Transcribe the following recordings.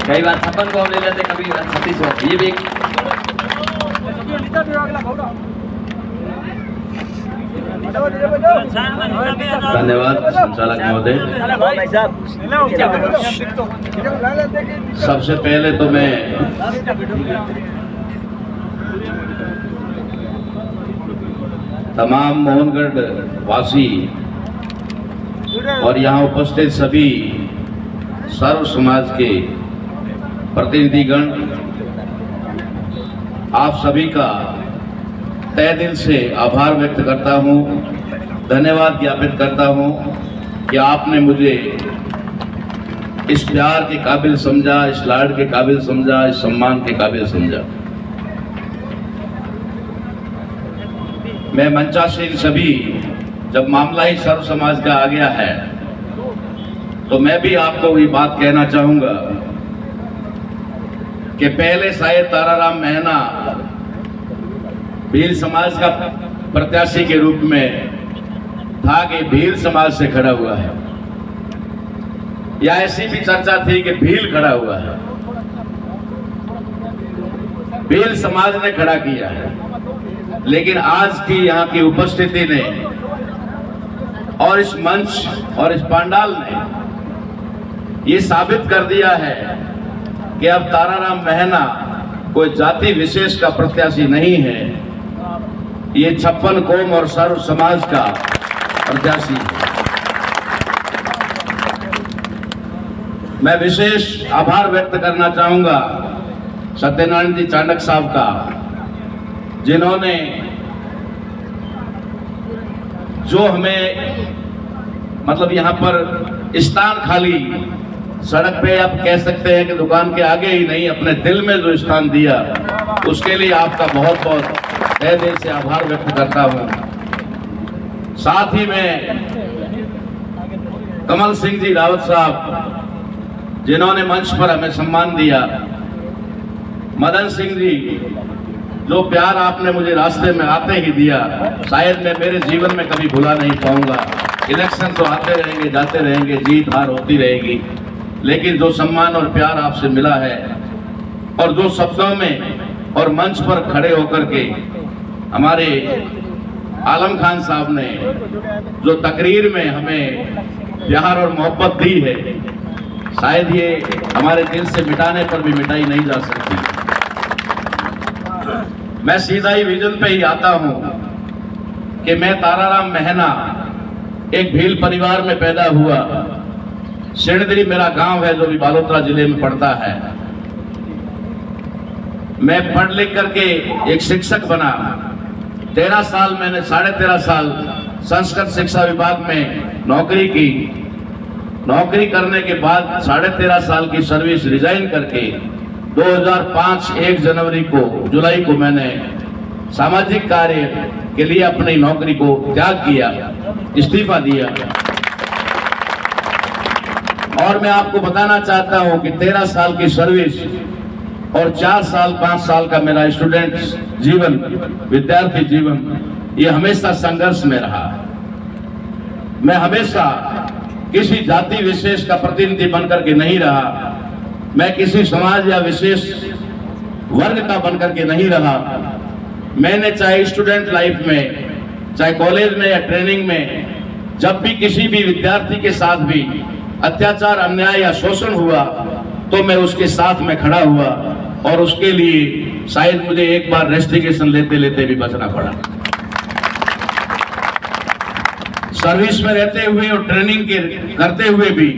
कई बार 56 को हम ले लेते, कभी 36 ये भी धन्यवाद संचालक महोदय। सबसे पहले तो मैं तमाम मोहनगढ़ वासी और यहाँ उपस्थित सभी सर्व समाज के प्रतिनिधिगण, आप सभी का तहे दिल से आभार व्यक्त करता हूँ, धन्यवाद ज्ञापित करता हूँ कि आपने मुझे इस प्यार के काबिल समझा, इस लाड के काबिल समझा, इस सम्मान के काबिल समझा। मैं मंचासीन सभी, जब मामला ही सर्व समाज का आ गया है तो मैं भी आपको ये बात कहना चाहूँगा कि पहले शायद ताराराम महना भील समाज का प्रत्याशी के रूप में था कि भील समाज से खड़ा हुआ है, या ऐसी भी चर्चा थी कि भील खड़ा हुआ है। भील समाज ने खड़ा किया है, लेकिन आज की यहाँ की उपस्थिति ने और इस मंच और इस पंडाल ने ये साबित कर दिया है कि अब ताराराम महना कोई जाति विशेष का प्रत्याशी नहीं है, ये 56 कौम और सर्व समाज का प्रत्याशी है। मैं विशेष आभार व्यक्त करना चाहूंगा सत्यनारायण जी चाणक साहब का, जिन्होंने जो हमें मतलब यहाँ पर स्थान खाली सड़क पे आप कह सकते हैं कि दुकान के आगे ही नहीं, अपने दिल में जो स्थान दिया, उसके लिए आपका बहुत बहुत तहे दिल से आभार व्यक्त करता हूँ। साथ ही मैं कमल सिंह जी रावत साहब, जिन्होंने मंच पर हमें सम्मान दिया, मदन सिंह जी, जो प्यार आपने मुझे रास्ते में आते ही दिया, शायद मैं मेरे जीवन में कभी भुला नहीं पाऊंगा। इलेक्शन तो आते रहेंगे, जाते रहेंगे, जीत हार होती रहेगी, लेकिन जो सम्मान और प्यार आपसे मिला है और जो शब्दों में और मंच पर खड़े होकर के हमारे आलम खान साहब ने जो तकरीर में हमें प्यार और मोहब्बत दी है, शायद ये हमारे दिल से मिटाने पर भी मिटाई नहीं जा सकती। मैं सीधा ही विजन पे ही आता हूं कि मैं ताराराम महना एक भील परिवार में पैदा हुआ। सिणदरी मेरा गांव है जो भी बालोतरा जिले में पड़ता है। मैं पढ़ लिख करके एक शिक्षक बना। 13 साल मैंने 13.5 साल संस्कृत शिक्षा विभाग में नौकरी की। नौकरी करने के बाद 13.5 साल की सर्विस रिजाइन करके 2005 1 जुलाई को मैंने सामाजिक कार्य के लिए अपनी नौकरी को त्याग किया, इस्तीफा दिया। और मैं आपको बताना चाहता हूं कि 13 साल की सर्विस और 4 साल 5 साल का मेरा स्टूडेंट जीवन, विद्यार्थी जीवन, ये हमेशा संघर्ष में रहा। मैं हमेशा किसी जाति विशेष का प्रतिनिधि बनकर के नहीं रहा, मैं किसी समाज या विशेष वर्ग का बनकर के नहीं रहा। मैंने चाहे स्टूडेंट लाइफ में, चाहे कॉलेज में या ट्रेनिंग में, जब भी किसी भी विद्यार्थी के साथ भी अत्याचार, अन्याय या शोषण हुआ तो मैं उसके साथ में खड़ा हुआ, और उसके लिए शायद मुझे एक बार रेस्ट्रिक्शन लेते लेते भी बचना पड़ा। सर्विस में रहते हुए और ट्रेनिंग के करते हुए भी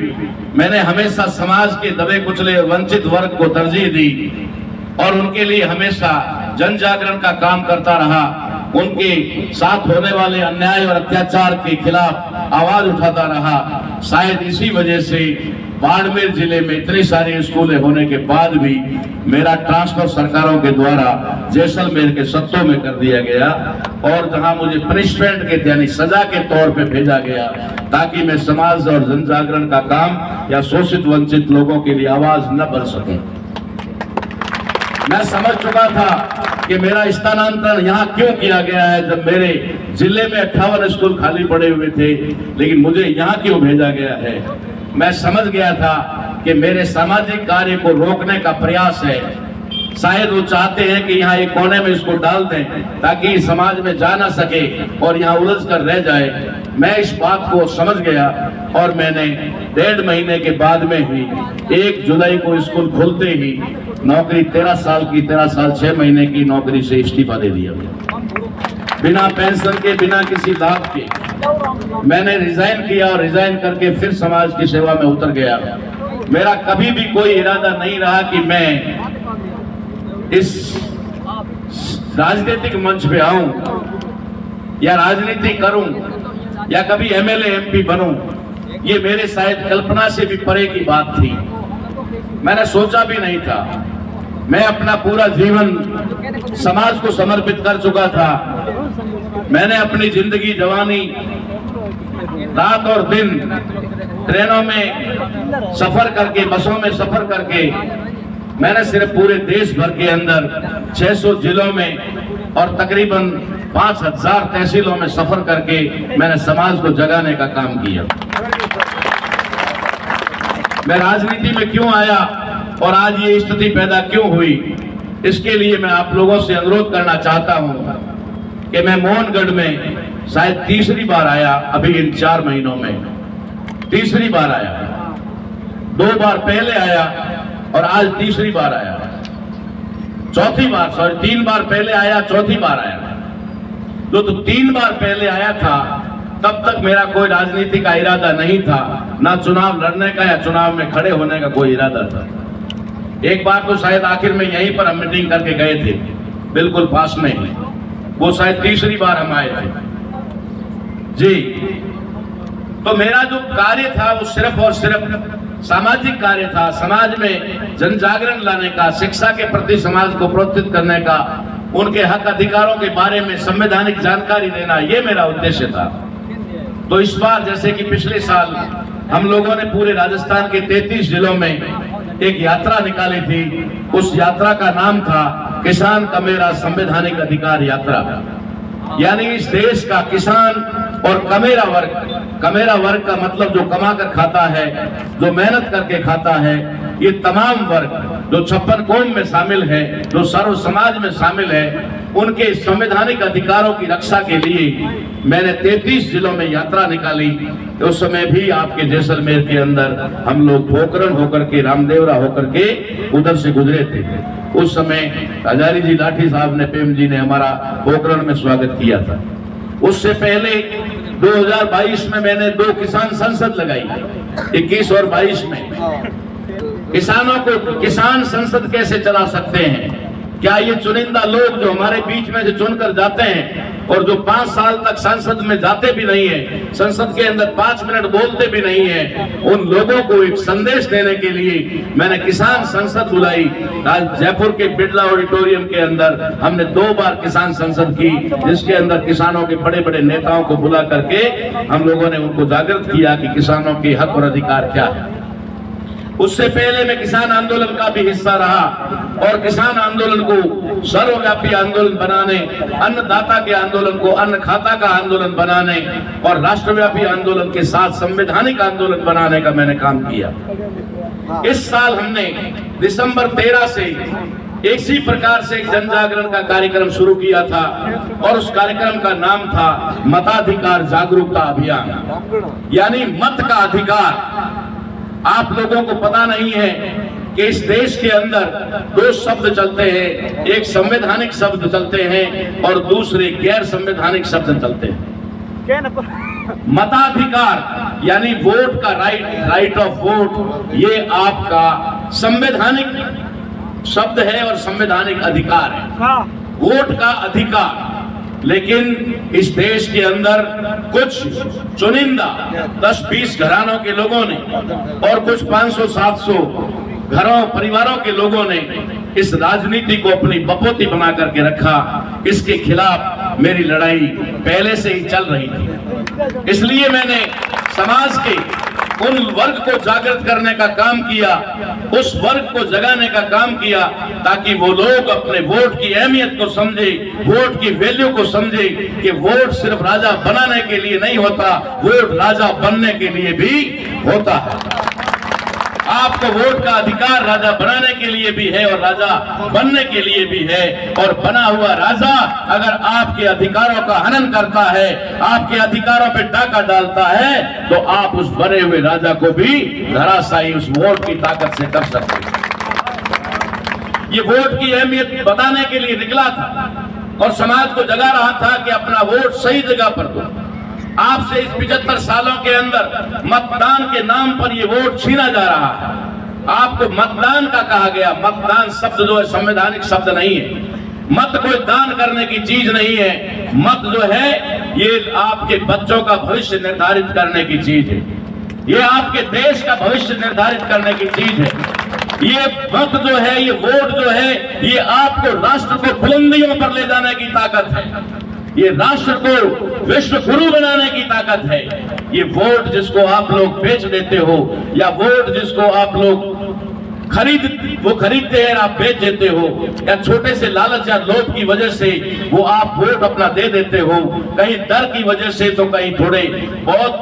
मैंने हमेशा समाज के दबे कुचले वंचित वर्ग को तरजीह दी और उनके लिए हमेशा जन जागरण का काम करता रहा। उनके साथ होने वाले अन्याय और अत्याचार के खिलाफ आवाज उठाता रहा। शायद इसी वजह से बाड़मेर जिले में इतनी सारी स्कूलें होने के बाद भी मेरा ट्रांसफर सरकारों के द्वारा जैसलमेर के सत्तों में कर दिया गया, और जहां मुझे पनिशमेंट के यानी सजा के तौर पे भेजा गया, ताकि मैं समाज और जन जागरण का काम या शोषित वंचित लोगों के लिए आवाज न बन सकूं। मैं समझ चुका था कि मेरा स्थानांतरण यहाँ क्यों किया गया है, जब मेरे जिले में 58 स्कूल खाली पड़े हुए थे, लेकिन मुझे यहाँ क्यों भेजा गया है। मैं समझ गया था कि मेरे सामाजिक कार्य को रोकने का प्रयास है। शायद वो चाहते हैं कि यहाँ एक कोने में इसको डाल दें ताकि समाज में जा ना सके और यहाँ उलझ कर रह जाए। मैं इस बात को समझ गया और मैंने 1.5 महीने के बाद में ही 1 जुलाई को स्कूल खुलते ही नौकरी 13 साल की 13 साल 6 महीने की नौकरी से इस्तीफा दे दिया। बिना पेंशन के, बिना किसी लाभ के मैंने रिजाइन किया और रिजाइन करके फिर समाज की सेवा में उतर गया। मेरा कभी भी कोई इरादा नहीं रहा कि मैं इस राजनीतिक मंच पे आऊं या राजनीति करूं या कभी एमएलए एमपी बनूं। ये मेरे शायद कल्पना से भी परे की बात थी। मैंने सोचा भी नहीं था। मैं अपना पूरा जीवन समाज को समर्पित कर चुका था। मैंने अपनी जिंदगी, जवानी, रात और दिन ट्रेनों में सफर करके, बसों में सफर करके, मैंने सिर्फ पूरे देश भर के अंदर 600 जिलों में और तकरीबन 5000 तहसीलों में सफर करके मैंने समाज को जगाने का काम किया। मैं राजनीति में क्यों आया और आज ये स्थिति पैदा क्यों हुई, इसके लिए मैं आप लोगों से अनुरोध करना चाहता हूं कि मैं मोहनगढ़ में शायद तीसरी बार आया। अभी इन 4 महीनों में तीसरी बार आया। 2 बार पहले आया और आज तीसरी बार आया। चौथी बार, सॉरी 3 बार पहले आया, चौथी बार आया। तो 3 बार पहले आया था तब तक मेरा कोई राजनीति का इरादा नहीं था, ना चुनाव लड़ने का या चुनाव में खड़े होने का कोई इरादा था। एक बार तो शायद आखिर में यहीं पर हम मीटिंग करके गए थे, बिल्कुल पास में ही। वो शायद तीसरी बार हम आए थे जी। तो मेरा जो कार्य था वो सिर्फ और सिर्फ सामाजिक कार्य था। समाज में जन जागरण लाने का, शिक्षा के प्रति समाज को प्रोत्साहित करने का, उनके हक अधिकारों के बारे में संवैधानिक जानकारी देना, ये मेरा उद्देश्य था। तो इस बार जैसे कि पिछले साल हम लोगों ने पूरे राजस्थान के 33 जिलों में एक यात्रा निकाली थी। उस यात्रा का नाम था किसान का मेरा संवैधानिक अधिकार यात्रा। यानी इस देश का किसान और कमेरा वर्ग का मतलब जो कमा कर खाता है, जो मेहनत करके खाता है, ये तमाम वर्ग जो 56 कौम में शामिल है, जो सर्व समाज में शामिल है, उनके संवैधानिक अधिकारों की रक्षा के लिए मैंने 33 जिलों में यात्रा निकाली। उस समय भी आपके जैसलमेर के अंदर हम लोग पोखरण होकर के, रामदेवरा होकर के उधर से गुजरे थे। उस समय हजारी जी लाठी साहब ने, प्रेम जी ने हमारा पोखरण में स्वागत किया था। उससे पहले 2022 में मैंने 2 किसान संसद लगाई, 21 और 22 में। किसानों को किसान संसद कैसे चला सकते हैं? क्या ये चुनिंदा लोग जो हमारे बीच में से चुनकर जाते हैं और जो 5 साल तक संसद में जाते भी नहीं है, संसद के अंदर 5 मिनट बोलते भी नहीं है, उन लोगों को एक संदेश देने के लिए मैंने किसान संसद बुलाई। आज जयपुर के बिरला ऑडिटोरियम के अंदर हमने 2 बार किसान संसद की, जिसके अंदर किसानों के बड़े बड़े नेताओं को बुला करके हम लोगों ने उनको जागृत किया कि किसानों के हक और अधिकार क्या है। उससे पहले मैं किसान आंदोलन का भी हिस्सा रहा और किसान आंदोलन को सर्वव्यापी आंदोलन बनाने, अन्नदाता के आंदोलन को अन्न खाता का आंदोलन बनाने और राष्ट्रव्यापी आंदोलन के साथ संवैधानिक आंदोलन बनाने का मैंने काम किया। इस साल हमने दिसंबर 13 से इसी प्रकार से एक जन जागरण का कार्यक्रम शुरू किया था और उस कार्यक्रम का नाम था मताधिकार जागरूकता अभियान। यानी मत का अधिकार। आप लोगों को पता नहीं है कि इस देश के अंदर 2 शब्द चलते हैं, एक संवैधानिक शब्द चलते हैं और दूसरे गैर संवैधानिक शब्द चलते हैं। मताधिकार यानी वोट का राइट ऑफ वोट, ये आपका संवैधानिक शब्द है और संवैधानिक अधिकार है, वोट का अधिकार। लेकिन इस देश के अंदर कुछ चुनिंदा 10-20 घरानों के लोगों ने और कुछ 500-700 घरों परिवारों के लोगों ने इस राजनीति को अपनी बपोती बना करके रखा। इसके खिलाफ मेरी लड़ाई पहले से ही चल रही थी। इसलिए मैंने समाज के उन वर्ग को जागृत करने का काम किया, उस वर्ग को जगाने का काम किया, ताकि वो लोग अपने वोट की अहमियत को समझे, वोट की वैल्यू को समझे कि वोट सिर्फ राजा बनाने के लिए नहीं होता, वोट राजा बनने के लिए भी होता है। आपको वोट का अधिकार राजा बनाने के लिए भी है और राजा बनने के लिए भी है। और बना हुआ राजा अगर आपके अधिकारों का हनन करता है, आपके अधिकारों पे डाका डालता है, तो आप उस बने हुए राजा को भी धराशायी उस वोट की ताकत से कर सकते हैं। ये वोट की अहमियत बताने के लिए निकला था और समाज को जगा रहा था कि अपना वोट सही जगह पर दो। आपसे इस 75 सालों के अंदर मतदान के नाम पर ये वोट छीना जा रहा है। आपको मतदान का कहा गया। मतदान शब्द जो है संवैधानिक शब्द नहीं है। मत कोई दान करने की चीज नहीं है। मत जो है ये आपके बच्चों का भविष्य निर्धारित करने की चीज है। ये आपके देश का भविष्य निर्धारित करने की चीज है। ये मत जो है, ये वोट जो है, ये आपको राष्ट्र को बुलंदियों पर ले जाने की ताकत है। ये राष्ट्र को विश्व गुरु बनाने की ताकत है। ये वोट जिसको आप लोग बेच देते हो, या वोट जिसको आप लोग खरीदते हैं, आप बेच देते हो, या छोटे से लालच या लोभ की वजह से वो आप वोट अपना दे देते हो, कहीं डर की वजह से तो कहीं थोड़े बहुत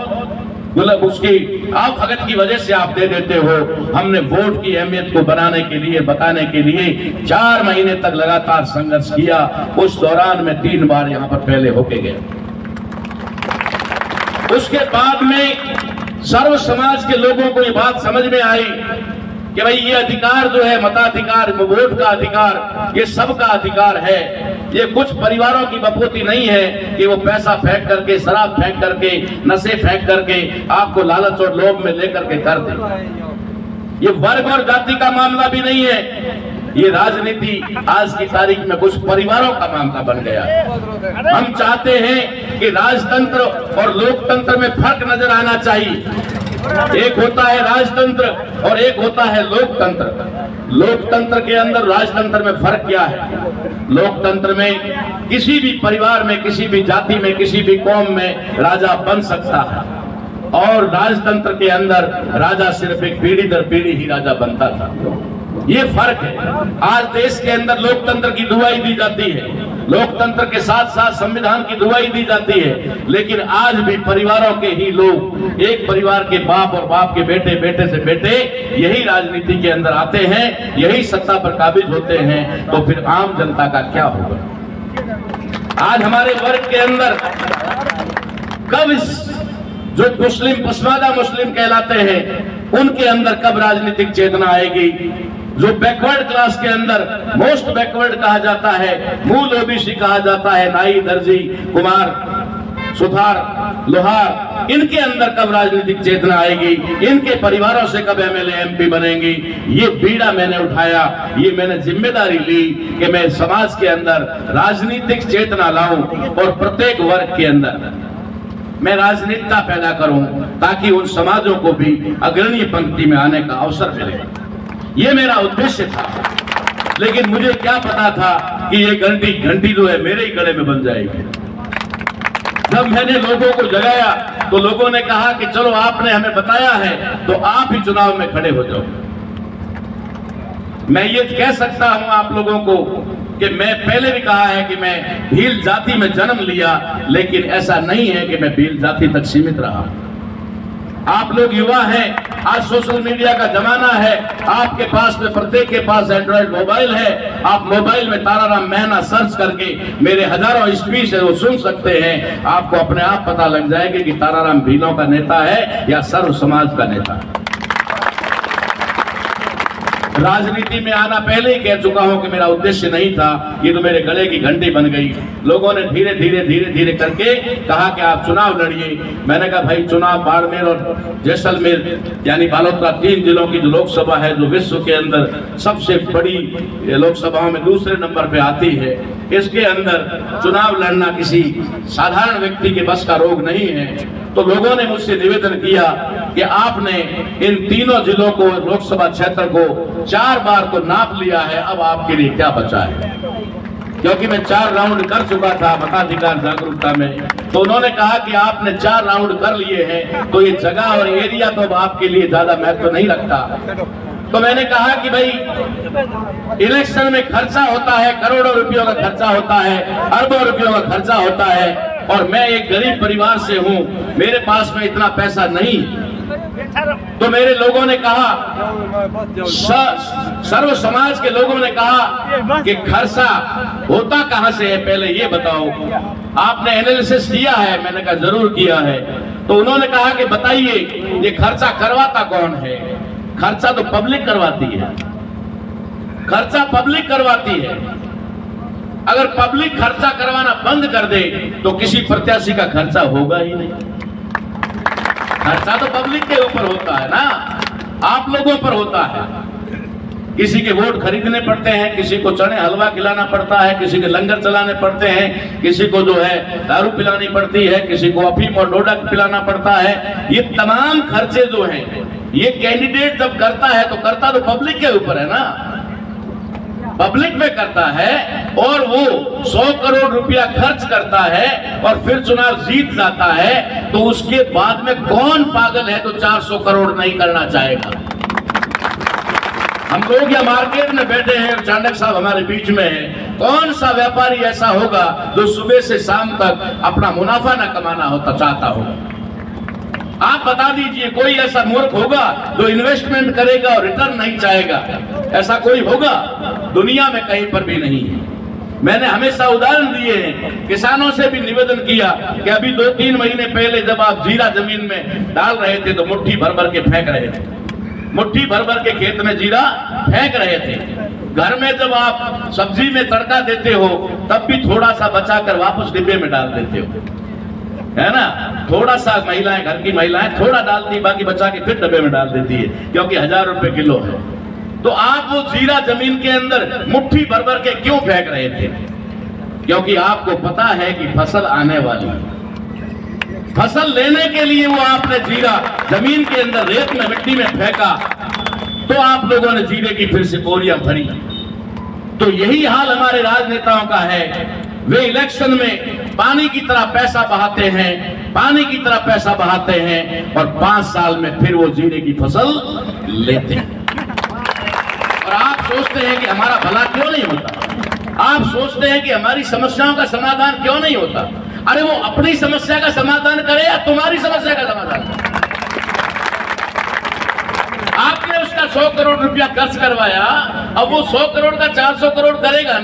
मतलब उसकी आप भगत की वजह से आप दे देते हो। हमने वोट की अहमियत को बनाने के लिए, बताने के लिए 4 महीने तक लगातार संघर्ष किया। उस दौरान मैं 3 बार यहां पर पहले होके गया। उसके बाद में सर्व समाज के लोगों को ये बात समझ में आई कि भाई ये अधिकार जो है, मताधिकार, वोट का अधिकार, ये सबका अधिकार है। ये कुछ परिवारों की बपोती नहीं है कि वो पैसा फेंक करके, शराब फेंक करके, नशे फेंक करके आपको लालच और लोभ में लेकर के कर दे। ये वर्ग और जाति का मामला भी नहीं है। ये राजनीति आज की तारीख में कुछ परिवारों का मामला बन गया है। हम चाहते हैं कि राजतंत्र और लोकतंत्र में फर्क नजर आना चाहिए। एक होता है राजतंत्र और एक होता है लोकतंत्र। लोकतंत्र के अंदर राजतंत्र में फर्क क्या है? लोकतंत्र में किसी भी परिवार में, किसी भी जाति में, किसी भी कौम में राजा बन सकता है, और राजतंत्र के अंदर राजा सिर्फ एक पीढ़ी दर पीढ़ी ही राजा बनता था। ये फर्क है। आज देश के अंदर लोकतंत्र की दुहाई दी जाती है, लोकतंत्र के साथ साथ संविधान की दुहाई दी जाती है, लेकिन आज भी परिवारों के ही लोग, एक परिवार के बाप और बाप के बेटे, बेटे से बेटे यही राजनीति के अंदर आते हैं, यही सत्ता पर काबिज होते हैं। तो फिर आम जनता का क्या होगा? आज हमारे वर्ग के अंदर कब इस जो मुस्लिम, पसमादा मुस्लिम कहलाते हैं, उनके अंदर कब राजनीतिक चेतना आएगी? जो बैकवर्ड क्लास के अंदर मोस्ट बैकवर्ड कहा जाता है, मूल ओबीसी कहा जाता है, नाई, दर्जी, कुमार, सुथार, लोहार, इनके अंदर कब राजनीतिक चेतना आएगी? इनके परिवारों से कब एमएलए, एमपी बनेंगी? ये बीड़ा मैंने उठाया, ये मैंने जिम्मेदारी ली कि मैं समाज के अंदर राजनीतिक चेतना लाऊं और प्रत्येक वर्ग के अंदर मैं राजनीतिता पैदा करूं, ताकि उन समाजों को भी अग्रणी पंक्ति में आने का अवसर मिले। ये मेरा उद्देश्य था। लेकिन मुझे क्या पता था कि ये घंटी जो है मेरे ही गले में बन जाएगी। जब मैंने लोगों को जगाया तो लोगों ने कहा कि चलो आपने हमें बताया है तो आप ही चुनाव में खड़े हो जाओ। मैं ये कह सकता हूं आप लोगों को कि मैं पहले भी कहा है कि मैं भील जाति में जन्म लिया, लेकिन ऐसा नहीं है कि मैं भील जाति तक सीमित रहा। आप लोग युवा हैं, आज सोशल मीडिया का जमाना है, आपके पास में, प्रत्येक के पास एंड्रॉइड मोबाइल है। आप मोबाइल में ताराराम महना सर्च करके मेरे हजारों स्पीच है वो सुन सकते हैं। आपको अपने आप पता लग जाएगा कि ताराराम भीलों का नेता है या सर्व समाज का नेता है। राजनीति में आना पहले ही कह चुका हूं कि मेरा उद्देश्य नहीं था, ये तो मेरे गले की घंटी बन गई। लोगों ने धीरे धीरे करके कहा कि आप चुनाव लड़िए। मैंने कहा भाई चुनाव बाड़मेर और जैसलमेर यानी बालोतरा 3 जिलों की जो लोकसभा है, जो विश्व के अंदर सबसे बड़ी लोकसभाओं में दूसरे नंबर पे आती है, इसके अंदर चुनाव लड़ना किसी साधारण व्यक्ति के बस का रोग नहीं है। तो लोगों ने मुझसे निवेदन किया कि आपने इन तीनों जिलों को, लोकसभा क्षेत्र को 4 बार तो नाप लिया है, अब आपके लिए क्या बचा है? क्योंकि मैं 4 राउंड कर चुका था मताधिकार जागरूकता में। तो उन्होंने कहा कि आपने 4 राउंड कर लिए हैं, तो ये जगह और एरिया तो अब आपके लिए ज्यादा महत्व नहीं रखता। तो मैंने कहा कि भाई इलेक्शन में खर्चा होता है, करोड़ों रुपयों का खर्चा होता है, अरबों रुपयों का खर्चा होता है, और मैं एक गरीब परिवार से हूं, मेरे पास में इतना पैसा नहीं। तो मेरे लोगों ने कहा, सर्व समाज के लोगों ने कहा कि खर्चा होता कहां से है, पहले ये बताओ। आपने एनालिसिस किया है? मैंने कहा जरूर किया है। तो उन्होंने कहा कि बताइए ये खर्चा करवाता कौन है? खर्चा तो पब्लिक करवाती है, खर्चा पब्लिक करवाती है। अगर पब्लिक खर्चा करवाना बंद कर दे तो किसी प्रत्याशी का खर्चा होगा ही नहीं। खर्चा तो पब्लिक के ऊपर होता है ना, आप लोगों पर होता है। किसी के वोट खरीदने पड़ते हैं, किसी को चने हलवा खिलाना पड़ता है, किसी के लंगर चलाने पड़ते हैं, किसी को जो है दारू पिलानी पड़ती है, किसी को अफीम और डोडा पिलाना पड़ता है। ये तमाम खर्चे जो हैं ये कैंडिडेट जब करता है तो करता तो पब्लिक के ऊपर है ना, पब्लिक में करता है। और वो 100 करोड़ रुपया खर्च करता है और फिर चुनाव जीत जाता है, तो उसके बाद में कौन पागल है तो 400 करोड़ नहीं करना चाहेगा? हम लोग या मार्केट में बैठे हैं और चाणक्य साहब हमारे बीच में है। कौन सा व्यापारी ऐसा होगा जो सुबह से शाम तक अपना मुनाफा ना कमाना होता चाहता होगा? आप बता दीजिए, कोई ऐसा मूर्ख होगा जो इन्वेस्टमेंट करेगा और रिटर्न नहीं चाहेगा? ऐसा कोई होगा? दुनिया में कहीं पर भी नहीं है। मैंने हमेशा उदाहरण दिए हैं, किसानों से भी निवेदन किया कि अभी 2-3 महीने पहले जब आप जीरा जमीन में डाल रहे थे तो मुट्ठी भर भर के फेंक रहे थे, मुट्ठी भर भर के खेत में जीरा फेंक रहे थे। घर में जब आप सब्जी में तड़का देते हो तब भी थोड़ा सा बचाकर वापस डिब्बे में डाल देते हो, है ना? थोड़ा सा महिलाएं, घर की महिलाएं थोड़ा डालती, बाकी बचा के फिर डब्बे में डाल देती है, क्योंकि 1000 रुपए किलो है। तो आप वो जीरा जमीन के अंदर मुट्ठी भर भर के क्यों फेंक रहे थे? क्योंकि आपको पता है कि फसल आने वाली है। फसल लेने के लिए वो आपने जीरा जमीन के अंदर रेत में मिट्टी में फेंका, तो आप लोगों ने जीरे की फिर से बोरियां भरी। तो यही हाल हमारे राजनेताओं का है। वे इलेक्शन में पानी की तरह पैसा बहाते हैं, पानी की तरह पैसा बहाते हैं और 5 साल में फिर वो जीरे की फसल लेते हैं। और आप सोचते हैं कि हमारा भला क्यों नहीं होता? आप सोचते हैं कि हमारी समस्याओं का समाधान क्यों नहीं होता? अरे वो अपनी समस्या का समाधान करे या तुम्हारी समस्या का समाधान? आपने उसका 100 करोड़ रुपया खर्च करवाया, अब वो 100 करोड़ का 400 करोड़ करेगा।